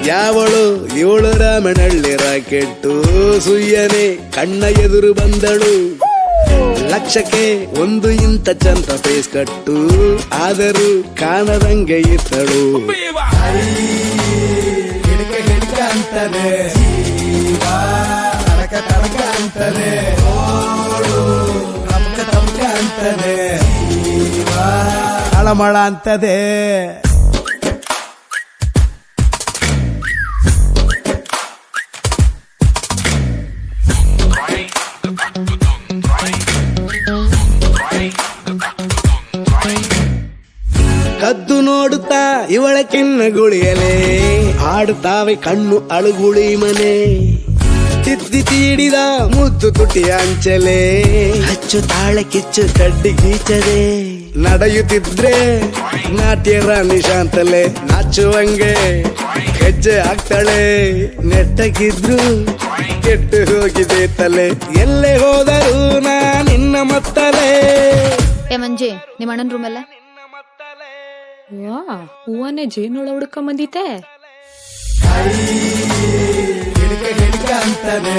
ಯಾವಳು ಇವಳು ರಾಮನಳ್ಳಿ ರಾಕೆಟ್ಟು ಸುಯ್ಯನೆ ಕಣ್ಣ ಎದುರು ಬಂದಳು ಲಕ್ಷಕ್ಕೆ ಒಂದು ಇಂತ ಚಂದ ಫೇಸ್ ಕಟ್ಟು ಆದರೂ ಕಾಣದಂಗೆ ಇತ್ತಳು ಅಂತಾನೆ ತಡಕ ಅಂತಾನೆ ತಮಕ ಅಂತಾನೆ ಅಳಮಳ ಅಂತದೆ ಕದ್ದು ನೋಡುತ್ತಾ ಇವಳ ಕಿನ್ನ ಗುಳಿಯಲೆ ಆಡುತ್ತಾವೆ ಕಣ್ಣು ಅಳುಗುಳಿ ಮನೆ ತಿದ್ದಿ ತೀಡಿದ ಮುದ್ದು ತುಟಿಯ ಅಂಚಲೆ ಹಚ್ಚು ತಾಳೆ ಕಿಚ್ಚು ಕಡ್ಡಿ ಗೀಚದೆ ನಡೆಯುತ್ತಿದ್ರೆ ನಾಟ್ಯ ರಾಣಿ ಶಾಂತಲೆ ನಾಚುವಂಗೆ ಹೆಜ್ಜೆ ಹಾಕ್ತಾಳೆ ನೆಟ್ಟಗಿದ್ರು ಕೆಟ್ಟು ಹೋಗಿದೆ ತಲೆ ಎಲ್ಲೇ ಹೋದರೂ ನಾ ನಿನ್ನ ಮತ್ತಲೆ. ಏ ಮಂಜಿ ನಿಮ್ಮ ಅಣ್ಣನ ರೂಮ್ ಎಲ್ಲ ಹೂವನ್ನೇ ಜೇನುಳ ಹುಡ್ಕೊಂಡ್ ಬಂದಿತ್ತೆ. ಅಂತಾನೆ